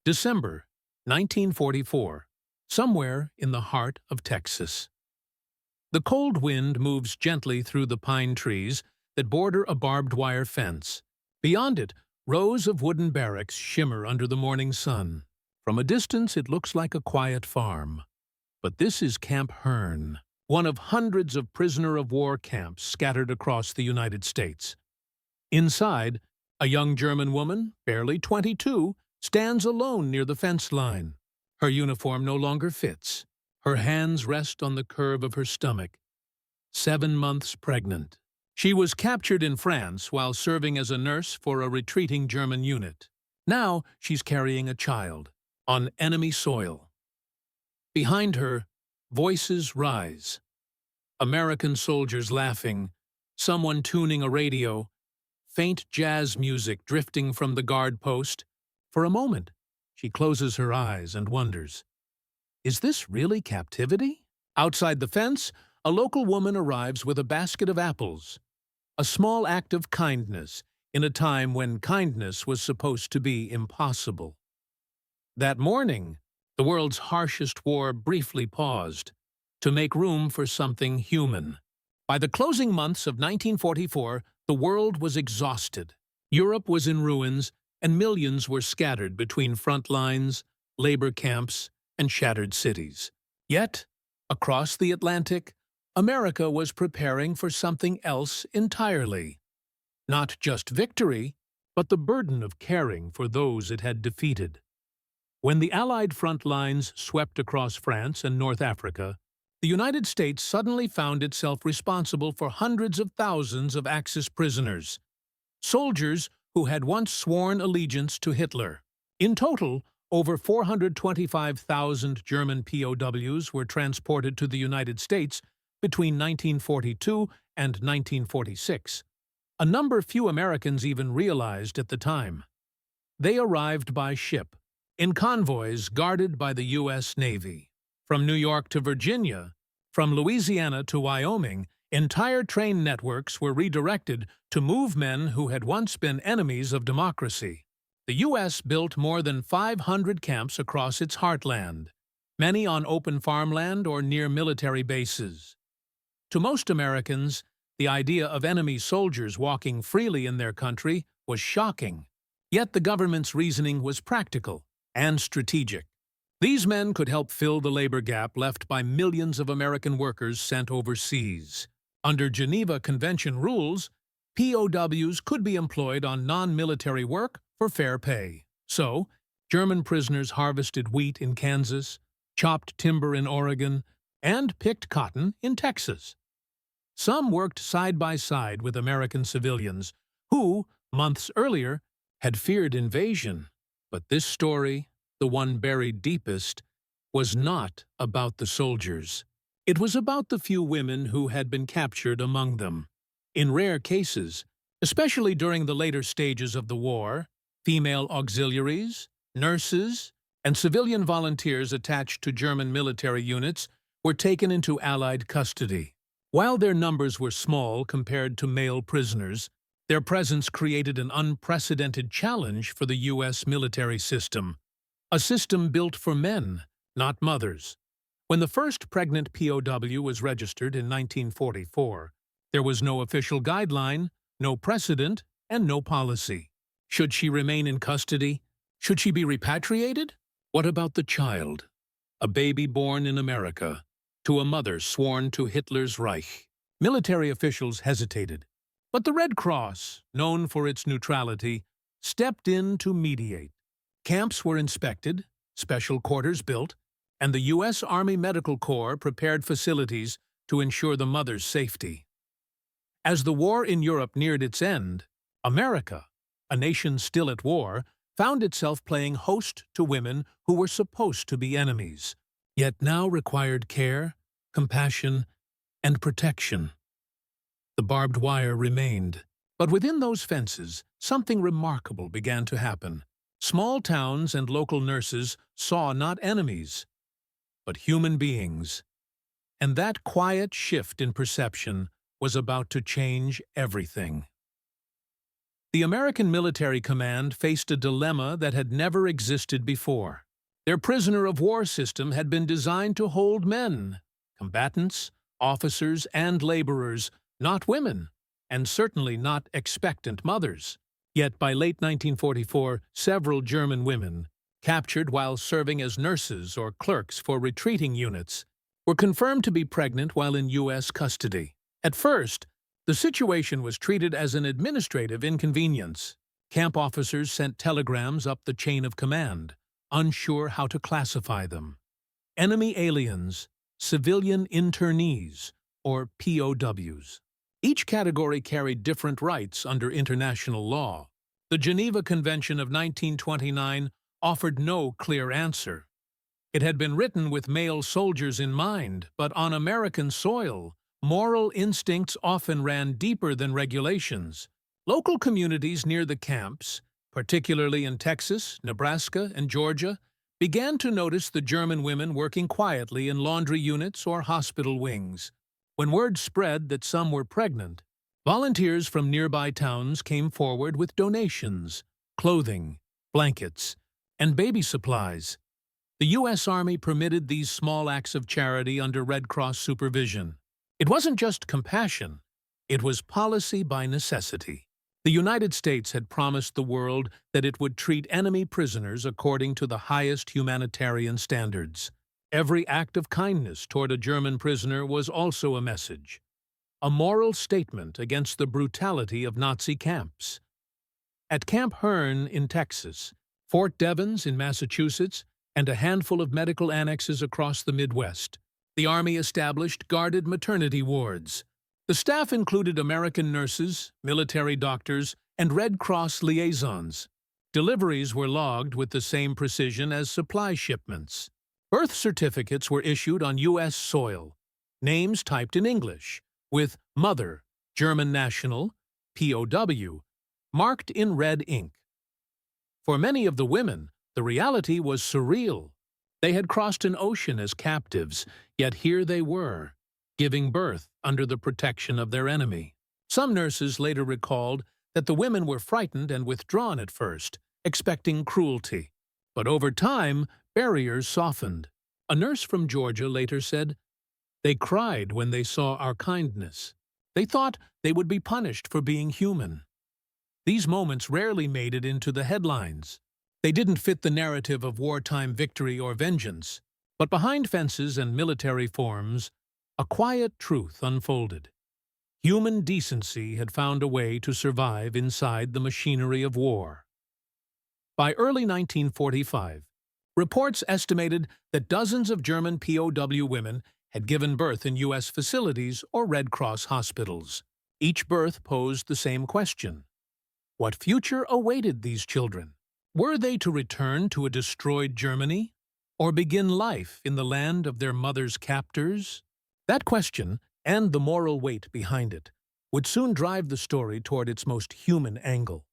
December 1944, somewhere in the heart of Texas. The cold wind moves gently through the pine trees that border a barbed wire fence. Beyond it, rows of wooden barracks shimmer under the morning sun. From a distance, it looks like a quiet farm. But this is Camp Hearn, one of hundreds of prisoner-of-war camps scattered across the United States. Inside, a young German woman, barely 22, stands alone near the fence line. Her uniform no longer fits. Her hands rest on the curve of her stomach. 7 months pregnant. She was captured in France while serving as a nurse for a retreating German unit. Now she's carrying a child, on enemy soil. Behind her, voices rise. American soldiers laughing, someone tuning a radio, faint jazz music drifting from the guard post. For a moment, she closes her eyes and wonders, is this really captivity? Outside the fence, a local woman arrives with a basket of apples. A small act of kindness in a time when kindness was supposed to be impossible. That morning, the world's harshest war briefly paused to make room for something human. By the closing months of 1944, the world was exhausted. Europe was in ruins, and millions were scattered between front lines, labor camps, and shattered cities. Yet, across the Atlantic, America was preparing for something else entirely. Not just victory, but the burden of caring for those it had defeated. When the Allied front lines swept across France and North Africa, the United States suddenly found itself responsible for hundreds of thousands of Axis prisoners, soldiers who had once sworn allegiance to Hitler. In total, over 425,000 German POWs were transported to the United States between 1942 and 1946, a number few Americans even realized at the time. They arrived by ship, in convoys guarded by the U.S. Navy. From New York to Virginia, from Louisiana to Wyoming, entire train networks were redirected to move men who had once been enemies of democracy. The U.S. built more than 500 camps across its heartland, many on open farmland or near military bases. To most Americans, the idea of enemy soldiers walking freely in their country was shocking. Yet the government's reasoning was practical and strategic. These men could help fill the labor gap left by millions of American workers sent overseas. Under Geneva Convention rules, POWs could be employed on non-military work for fair pay. So, German prisoners harvested wheat in Kansas, chopped timber in Oregon, and picked cotton in Texas. Some worked side by side with American civilians who, months earlier, had feared invasion. But this story, the one buried deepest, was not about the soldiers. It was about the few women who had been captured among them. In rare cases, especially during the later stages of the war, female auxiliaries, nurses, and civilian volunteers attached to German military units were taken into Allied custody. While their numbers were small compared to male prisoners, their presence created an unprecedented challenge for the U.S. military system, a system built for men, not mothers. When the first pregnant POW was registered in 1944, there was no official guideline, no precedent, and no policy. Should she remain in custody? Should she be repatriated? What about the child? A baby born in America, to a mother sworn to Hitler's Reich. Military officials hesitated, but the Red Cross, known for its neutrality, stepped in to mediate. Camps were inspected, special quarters built, and the U.S. Army Medical Corps prepared facilities to ensure the mother's safety. As the war in Europe neared its end, America, a nation still at war, found itself playing host to women who were supposed to be enemies, yet now required care, compassion, and protection. The barbed wire remained, but within those fences, something remarkable began to happen. Small towns and local nurses saw not enemies, but human beings. And that quiet shift in perception was about to change everything. The American military command faced a dilemma that had never existed before. Their prisoner of war system had been designed to hold men, combatants, officers, and laborers, not women, and certainly not expectant mothers. Yet by late 1944, several German women, captured while serving as nurses or clerks for retreating units, were confirmed to be pregnant while in U.S. custody. At first, the situation was treated as an administrative inconvenience. Camp officers sent telegrams up the chain of command, unsure how to classify them. Enemy aliens, civilian internees, or POWs. Each category carried different rights under international law. The Geneva Convention of 1929 offered no clear answer. It had been written with male soldiers in mind, but on American soil, moral instincts often ran deeper than regulations. Local communities near the camps, particularly in Texas, Nebraska, and Georgia, began to notice the German women working quietly in laundry units or hospital wings. When word spread that some were pregnant, volunteers from nearby towns came forward with donations, clothing, blankets, and baby supplies. The U.S. Army permitted these small acts of charity under Red Cross supervision. It wasn't just compassion, it was policy by necessity. The United States had promised the world that it would treat enemy prisoners according to the highest humanitarian standards. Every act of kindness toward a German prisoner was also a message, a moral statement against the brutality of Nazi camps. At Camp Hearn in Texas, Fort Devens in Massachusetts, and a handful of medical annexes across the Midwest, the Army established guarded maternity wards. The staff included American nurses, military doctors, and Red Cross liaisons. Deliveries were logged with the same precision as supply shipments. Birth certificates were issued on U.S. soil, names typed in English, with Mother, German National, POW, marked in red ink. For many of the women, the reality was surreal. They had crossed an ocean as captives, yet here they were, giving birth under the protection of their enemy. Some nurses later recalled that the women were frightened and withdrawn at first, expecting cruelty. But over time, barriers softened. A nurse from Georgia later said, "They cried when they saw our kindness. They thought they would be punished for being human." These moments rarely made it into the headlines. They didn't fit the narrative of wartime victory or vengeance. But behind fences and military forms, a quiet truth unfolded. Human decency had found a way to survive inside the machinery of war. By early 1945, reports estimated that dozens of German POW women had given birth in U.S. facilities or Red Cross hospitals. Each birth posed the same question. What future awaited these children? Were they to return to a destroyed Germany, or begin life in the land of their mother's captors? That question, and the moral weight behind it, would soon drive the story toward its most human angle.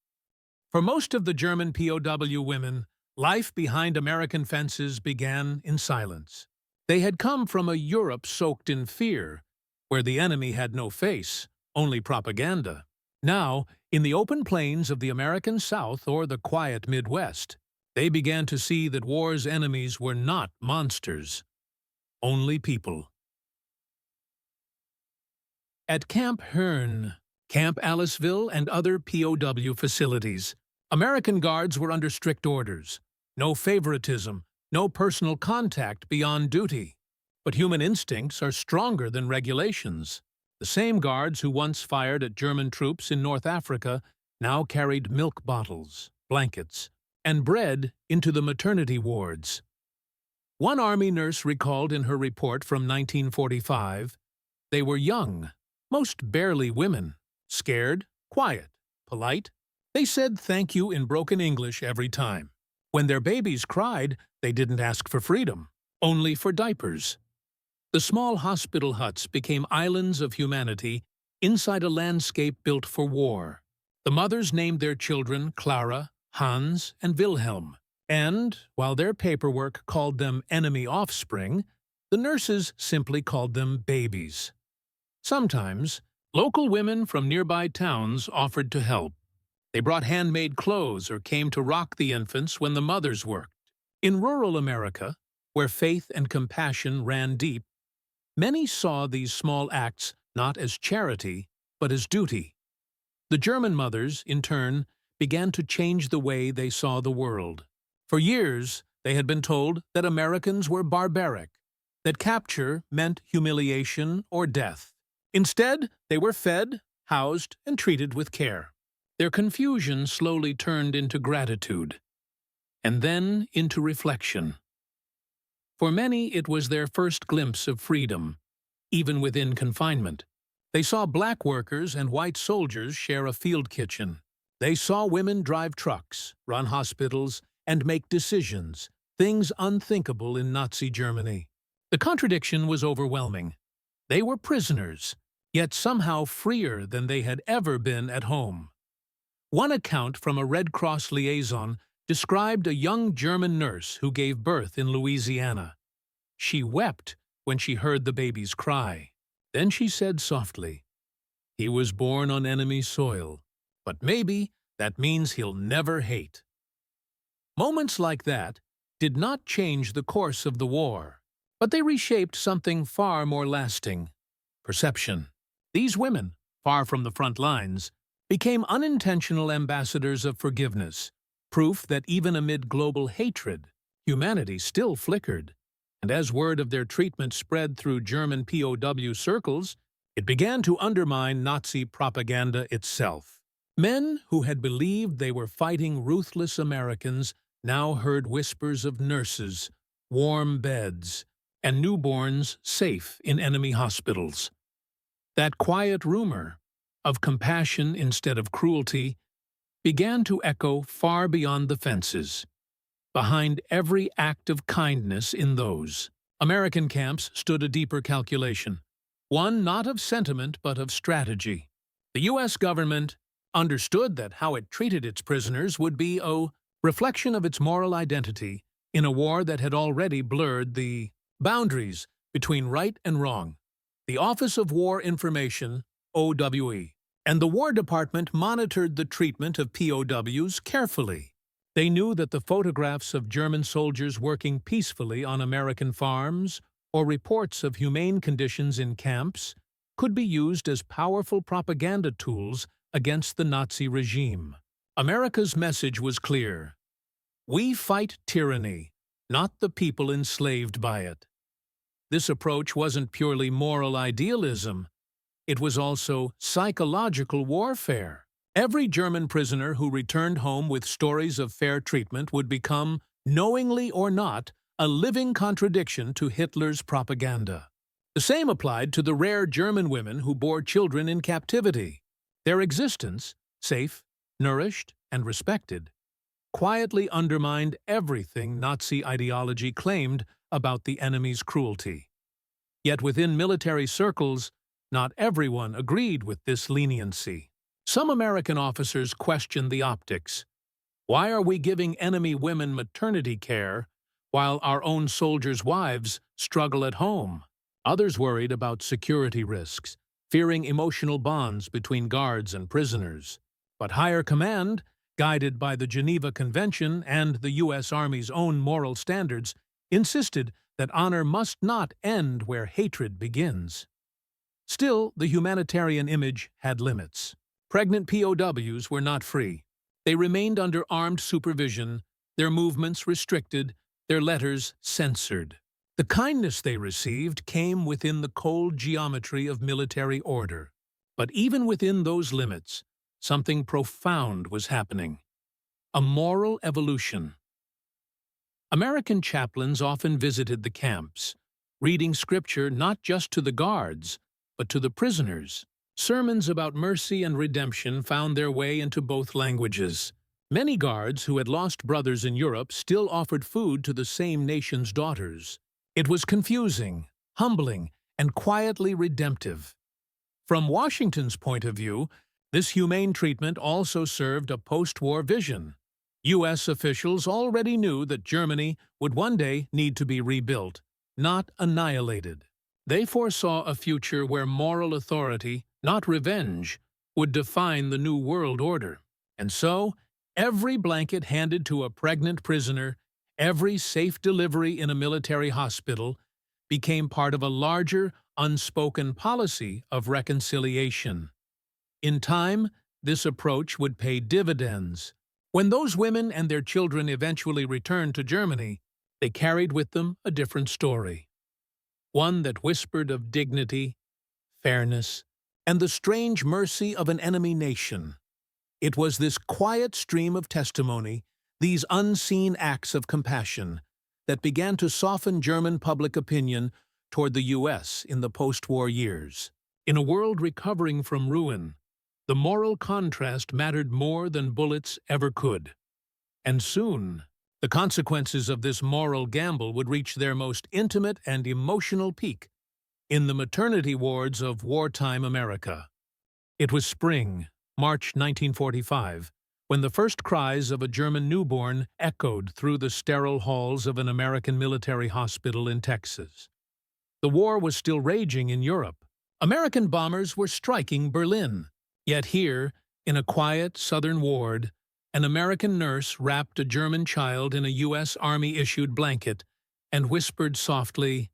For most of the German POW women, life behind American fences began in silence. They had come from a Europe soaked in fear, where the enemy had no face, only propaganda. Now, in the open plains of the American South or the quiet Midwest, they began to see that war's enemies were not monsters, only people. At Camp Hearn, Camp Aliceville, and other POW facilities, American guards were under strict orders. No favoritism, no personal contact beyond duty. But human instincts are stronger than regulations. The same guards who once fired at German troops in North Africa now carried milk bottles, blankets, and bread into the maternity wards. One Army nurse recalled in her report from 1945, "They were young, most barely women, scared, quiet, polite. They said thank you in broken English every time. When their babies cried, they didn't ask for freedom, only for diapers." The small hospital huts became islands of humanity inside a landscape built for war. The mothers named their children Clara, Hans, and Wilhelm, and, while their paperwork called them enemy offspring, the nurses simply called them babies. Sometimes, local women from nearby towns offered to help. They brought handmade clothes or came to rock the infants when the mothers worked. In rural America, where faith and compassion ran deep, many saw these small acts not as charity, but as duty. The German mothers, in turn, began to change the way they saw the world. For years, they had been told that Americans were barbaric, that capture meant humiliation or death. Instead, they were fed, housed, and treated with care. Their confusion slowly turned into gratitude, and then into reflection. For many, it was their first glimpse of freedom, even within confinement. They saw black workers and white soldiers share a field kitchen. They saw women drive trucks, run hospitals, and make decisions, things unthinkable in Nazi Germany. The contradiction was overwhelming. They were prisoners, yet somehow freer than they had ever been at home. One account from a Red Cross liaison described a young German nurse who gave birth in Louisiana. She wept when she heard the baby's cry. Then she said softly, "He was born on enemy soil, but maybe that means he'll never hate." Moments like that did not change the course of the war, but they reshaped something far more lasting: perception. These women, far from the front lines, became unintentional ambassadors of forgiveness, proof that even amid global hatred, humanity still flickered. And as word of their treatment spread through German POW circles, it began to undermine Nazi propaganda itself. Men who had believed they were fighting ruthless Americans now heard whispers of nurses, warm beds, and newborns safe in enemy hospitals. That quiet rumor of compassion instead of cruelty began to echo far beyond the fences. Behind every act of kindness in those American camps stood a deeper calculation, one not of sentiment but of strategy. The U.S. government understood that how it treated its prisoners would be a reflection of its moral identity in a war that had already blurred the boundaries between right and wrong. The Office of War Information, OWE, and the War Department monitored the treatment of POWs carefully. They knew that the photographs of German soldiers working peacefully on American farms or reports of humane conditions in camps could be used as powerful propaganda tools against the Nazi regime. America's message was clear: we fight tyranny, not the people enslaved by it. This approach wasn't purely moral idealism. It was also psychological warfare. Every German prisoner who returned home with stories of fair treatment would become, knowingly or not, a living contradiction to Hitler's propaganda. The same applied to the rare German women who bore children in captivity. Their existence, safe, nourished, and respected, quietly undermined everything Nazi ideology claimed about the enemy's cruelty. Yet within military circles, not everyone agreed with this leniency. Some American officers questioned the optics. Why are we giving enemy women maternity care while our own soldiers' wives struggle at home? Others worried about security risks, fearing emotional bonds between guards and prisoners. But higher command, guided by the Geneva Convention and the U.S. Army's own moral standards, insisted that honor must not end where hatred begins. Still, the humanitarian image had limits. Pregnant POWs were not free. They remained under armed supervision, their movements restricted, their letters censored. The kindness they received came within the cold geometry of military order. But even within those limits, something profound was happening: a moral evolution. American chaplains often visited the camps, reading scripture not just to the guards, but to the prisoners. Sermons about mercy and redemption found their way into both languages. Many guards who had lost brothers in Europe still offered food to the same nation's daughters. It was confusing, humbling, and quietly redemptive. From Washington's point of view, this humane treatment also served a post-war vision. U.S. officials already knew that Germany would one day need to be rebuilt, not annihilated. They foresaw a future where moral authority, not revenge, would define the new world order. And so, every blanket handed to a pregnant prisoner, every safe delivery in a military hospital, became part of a larger, unspoken policy of reconciliation. In time, this approach would pay dividends. When those women and their children eventually returned to Germany, they carried with them a different story. One that whispered of dignity, fairness, and the strange mercy of an enemy nation. It was this quiet stream of testimony, these unseen acts of compassion, that began to soften German public opinion toward the U.S. in the post-war years. In a world recovering from ruin, the moral contrast mattered more than bullets ever could. And soon, the consequences of this moral gamble would reach their most intimate and emotional peak in the maternity wards of wartime America. It was spring, March 1945, when the first cries of a German newborn echoed through the sterile halls of an American military hospital in Texas. The war was still raging in Europe. American bombers were striking Berlin. Yet here, in a quiet southern ward, an American nurse wrapped a German child in a U.S. Army-issued blanket and whispered softly,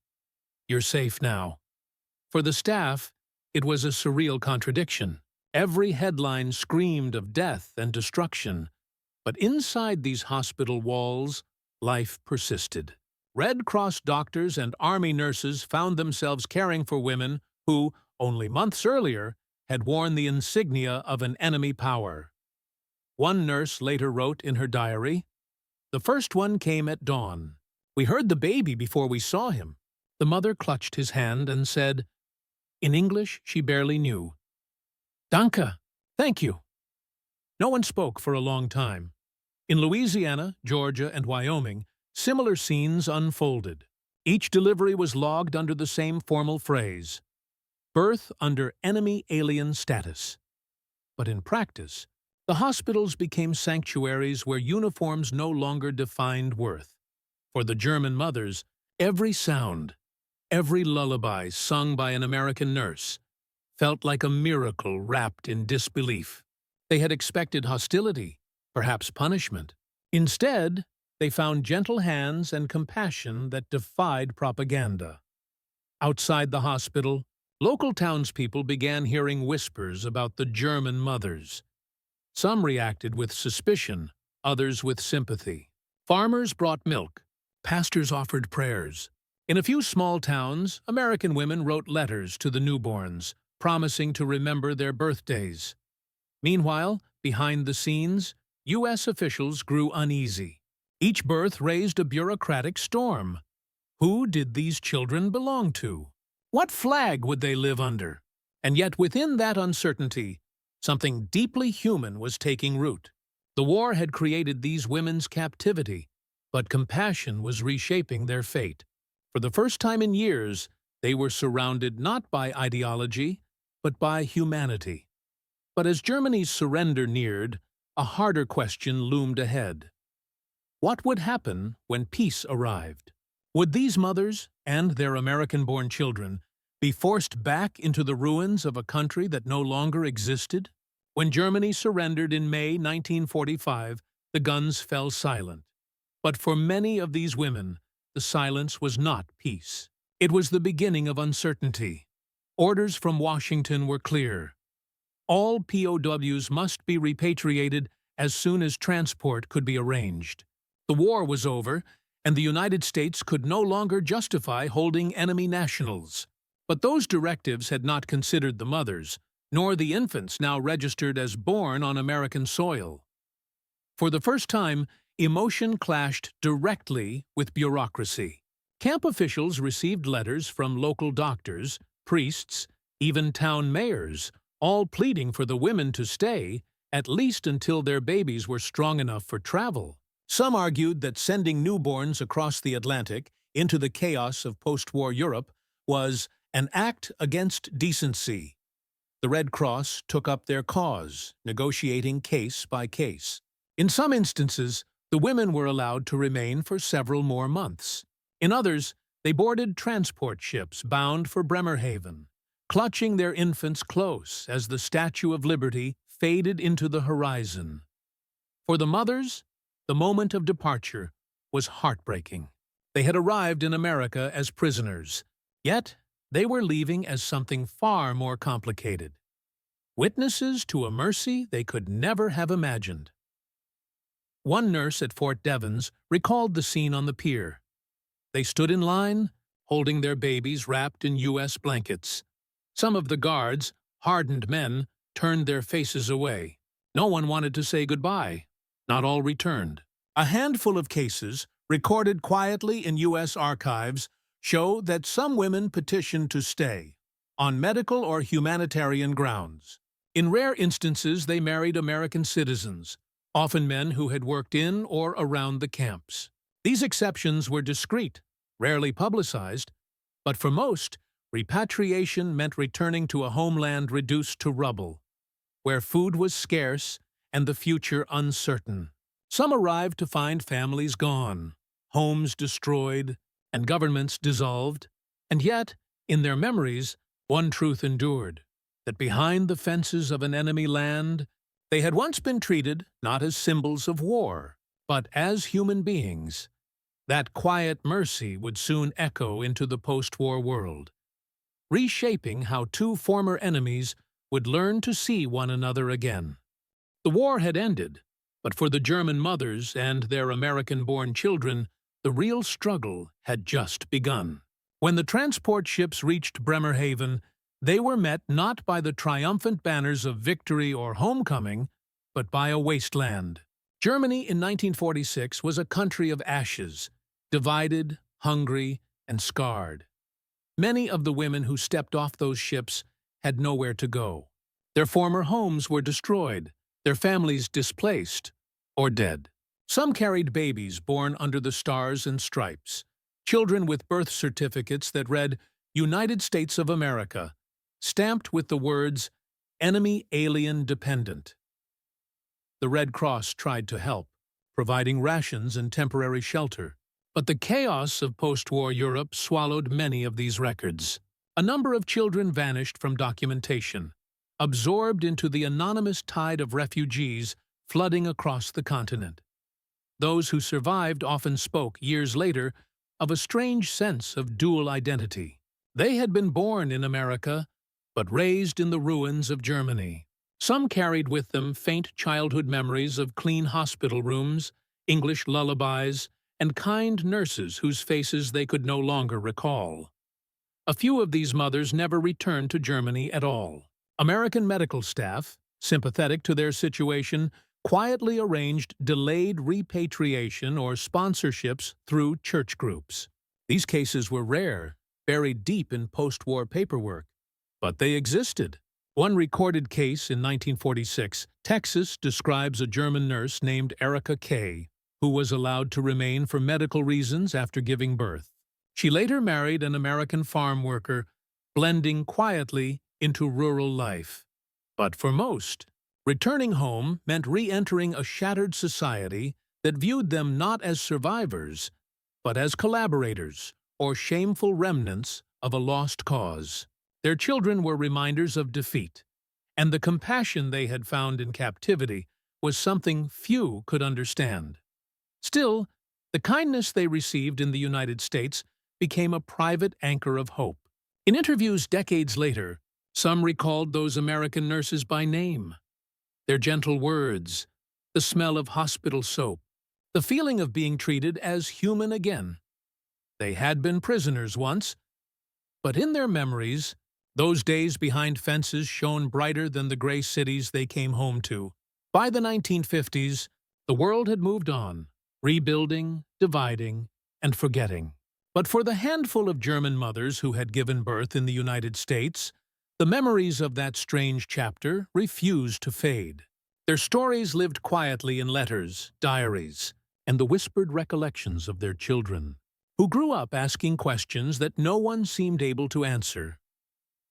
"You're safe now." For the staff, it was a surreal contradiction. Every headline screamed of death and destruction, but inside these hospital walls, life persisted. Red Cross doctors and Army nurses found themselves caring for women who, only months earlier, had worn the insignia of an enemy power. One nurse later wrote in her diary, "The first one came at dawn. We heard the baby before we saw him." The mother clutched his hand and said, in English she barely knew, "Danke, thank you." No one spoke for a long time. In Louisiana, Georgia, and Wyoming, similar scenes unfolded. Each delivery was logged under the same formal phrase, "Birth under enemy alien status." But in practice, the hospitals became sanctuaries where uniforms no longer defined worth. For the German mothers, every sound, every lullaby sung by an American nurse, felt like a miracle wrapped in disbelief. They had expected hostility, perhaps punishment. Instead, they found gentle hands and compassion that defied propaganda. Outside the hospital, local townspeople began hearing whispers about the German mothers. Some reacted with suspicion, others with sympathy. Farmers brought milk. Pastors offered prayers. In a few small towns, American women wrote letters to the newborns, promising to remember their birthdays. Meanwhile, behind the scenes, U.S. officials grew uneasy. Each birth raised a bureaucratic storm. Who did these children belong to? What flag would they live under? And yet within that uncertainty, something deeply human was taking root. The war had created these women's captivity, but compassion was reshaping their fate. For the first time in years, they were surrounded not by ideology, but by humanity. But as Germany's surrender neared, a harder question loomed ahead. What would happen when peace arrived? Would these mothers, and their American-born children, be forced back into the ruins of a country that no longer existed? When Germany surrendered in May 1945, the guns fell silent. But for many of these women, the silence was not peace. It was the beginning of uncertainty. Orders from Washington were clear. All POWs must be repatriated as soon as transport could be arranged. The war was over, and the United States could no longer justify holding enemy nationals. But those directives had not considered the mothers, nor the infants now registered as born on American soil. For the first time, emotion clashed directly with bureaucracy. Camp officials received letters from local doctors, priests, even town mayors, all pleading for the women to stay, at least until their babies were strong enough for travel. Some argued that sending newborns across the Atlantic into the chaos of post-war Europe was an act against decency. The Red Cross took up their cause, negotiating case by case. In some instances, the women were allowed to remain for several more months. In others, they boarded transport ships bound for Bremerhaven, clutching their infants close as the Statue of Liberty faded into the horizon. For the mothers, the moment of departure was heartbreaking. They had arrived in America as prisoners, yet they were leaving as something far more complicated. Witnesses to a mercy they could never have imagined. One nurse at Fort Devens recalled the scene on the pier. They stood in line, holding their babies wrapped in U.S. blankets. Some of the guards, hardened men, turned their faces away. No one wanted to say goodbye. Not all returned. A handful of cases, recorded quietly in U.S. archives, show that some women petitioned to stay, on medical or humanitarian grounds. In rare instances, they married American citizens, often men who had worked in or around the camps. These exceptions were discreet, rarely publicized, but for most, repatriation meant returning to a homeland reduced to rubble, where food was scarce and the future uncertain. Some arrived to find families gone, homes destroyed, and governments dissolved, and yet, in their memories, one truth endured, that behind the fences of an enemy land, they had once been treated not as symbols of war, but as human beings. That quiet mercy would soon echo into the post-war world, reshaping how two former enemies would learn to see one another again. The war had ended, but for the German mothers and their American-born children, the real struggle had just begun. When the transport ships reached Bremerhaven, they were met not by the triumphant banners of victory or homecoming, but by a wasteland. Germany in 1946 was a country of ashes, divided, hungry, and scarred. Many of the women who stepped off those ships had nowhere to go. Their former homes were destroyed, their families displaced or dead. Some carried babies born under the stars and stripes, children with birth certificates that read United States of America, stamped with the words Enemy Alien Dependent. The Red Cross tried to help, providing rations and temporary shelter. But the chaos of post-war Europe swallowed many of these records. A number of children vanished from documentation, absorbed into the anonymous tide of refugees flooding across the continent. Those who survived often spoke, years later, of a strange sense of dual identity. They had been born in America, but raised in the ruins of Germany. Some carried with them faint childhood memories of clean hospital rooms, English lullabies, and kind nurses whose faces they could no longer recall. A few of these mothers never returned to Germany at all. American medical staff, sympathetic to their situation, quietly arranged delayed repatriation or sponsorships through church groups. These cases were rare, buried deep in post-war paperwork, but they existed. One recorded case in 1946, Texas, describes a German nurse named Erica Kay, who was allowed to remain for medical reasons after giving birth. She later married an American farm worker, blending quietly into rural life. But for most, returning home meant re-entering a shattered society that viewed them not as survivors, but as collaborators or shameful remnants of a lost cause. Their children were reminders of defeat, and the compassion they had found in captivity was something few could understand. Still, the kindness they received in the United States became a private anchor of hope. In interviews decades later, some recalled those American nurses by name. Their gentle words, the smell of hospital soap, the feeling of being treated as human again. They had been prisoners once, but in their memories, those days behind fences shone brighter than the gray cities they came home to. By the 1950s, the world had moved on, rebuilding, dividing, and forgetting. But for the handful of German mothers who had given birth in the United States, the memories of that strange chapter refused to fade. Their stories lived quietly in letters, diaries, and the whispered recollections of their children, who grew up asking questions that no one seemed able to answer.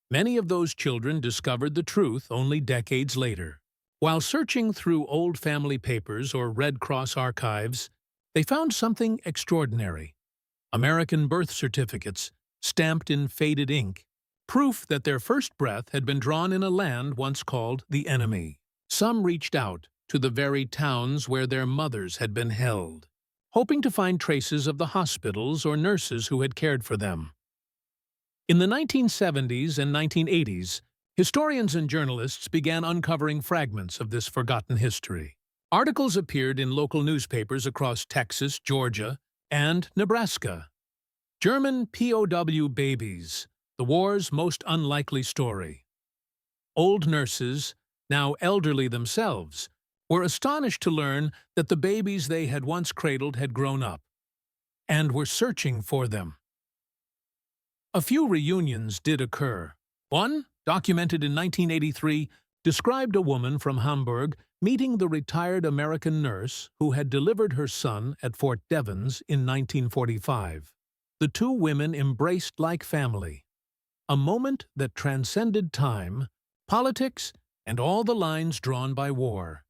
Many of those children discovered the truth only decades later. While searching through old family papers or Red Cross archives, they found something extraordinary. American birth certificates, stamped in faded ink, proof that their first breath had been drawn in a land once called the enemy. Some reached out, to the very towns where their mothers had been held, hoping to find traces of the hospitals or nurses who had cared for them. In the 1970s and 1980s, historians and journalists began uncovering fragments of this forgotten history. Articles appeared in local newspapers across Texas, Georgia, and Nebraska. German POW babies, the war's most unlikely story. Old nurses, now elderly themselves, were astonished to learn that the babies they had once cradled had grown up and were searching for them. A few reunions did occur. One, documented in 1983, described a woman from Hamburg meeting the retired American nurse who had delivered her son at Fort Devens in 1945. The two women embraced like family, a moment that transcended time, politics, and all the lines drawn by war.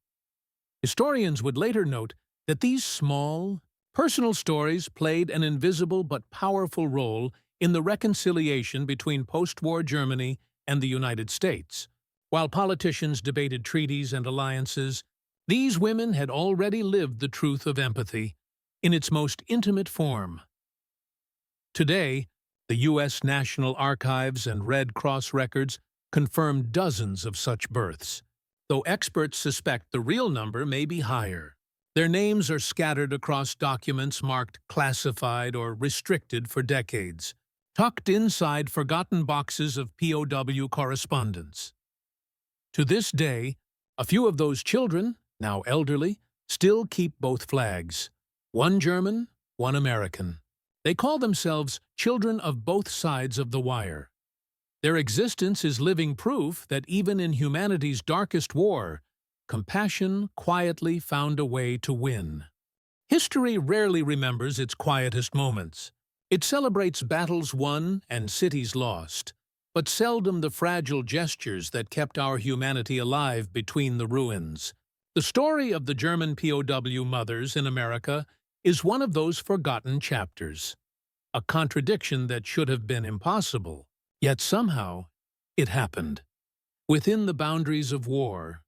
Historians would later note that these small, personal stories played an invisible but powerful role in the reconciliation between post-war Germany and the United States. While politicians debated treaties and alliances, these women had already lived the truth of empathy in its most intimate form. Today, the U.S. National Archives and Red Cross records confirm dozens of such births, though experts suspect the real number may be higher. Their names are scattered across documents marked classified or restricted for decades, tucked inside forgotten boxes of POW correspondence. To this day, a few of those children, now elderly, still keep both flags, one German, one American. They call themselves children of both sides of the wire. Their existence is living proof that even in humanity's darkest war, compassion quietly found a way to win. History rarely remembers its quietest moments. It celebrates battles won and cities lost, but seldom the fragile gestures that kept our humanity alive between the ruins. The story of the German POW mothers in America is one of those forgotten chapters, a contradiction that should have been impossible. Yet somehow, it happened. Within the boundaries of war,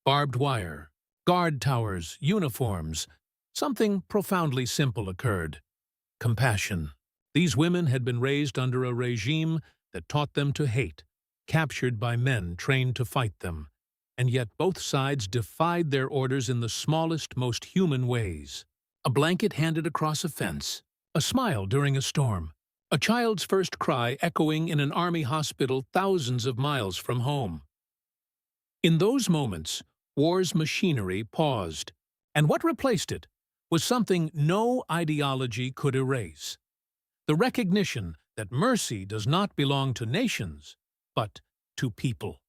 barbed wire, guard towers, uniforms, something profoundly simple occurred. Compassion. These women had been raised under a regime that taught them to hate, captured by men trained to fight them, and yet both sides defied their orders in the smallest, most human ways. A blanket handed across a fence, a smile during a storm, a child's first cry echoing in an army hospital thousands of miles from home. In those moments, war's machinery paused, and what replaced it was something no ideology could erase: the recognition that mercy does not belong to nations, but to people.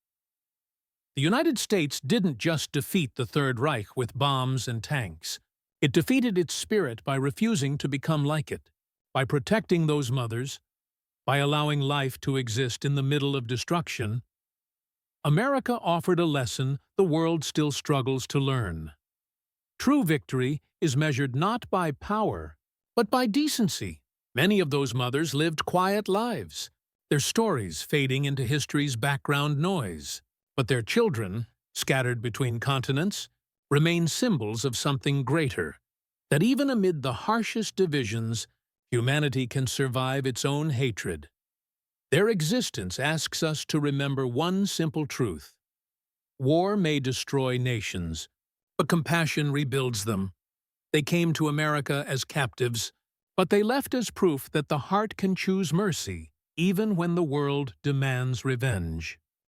The United States didn't just defeat the Third Reich with bombs and tanks. It defeated its spirit by refusing to become like it, by protecting those mothers, by allowing life to exist in the middle of destruction. America offered a lesson the world still struggles to learn. True victory is measured not by power, but by decency. Many of those mothers lived quiet lives, their stories fading into history's background noise. But their children, scattered between continents, remain symbols of something greater, that even amid the harshest divisions, humanity can survive its own hatred. Their existence asks us to remember one simple truth: war may destroy nations, but compassion rebuilds them. They came to America as captives, but they left as proof that the heart can choose mercy, even when the world demands revenge.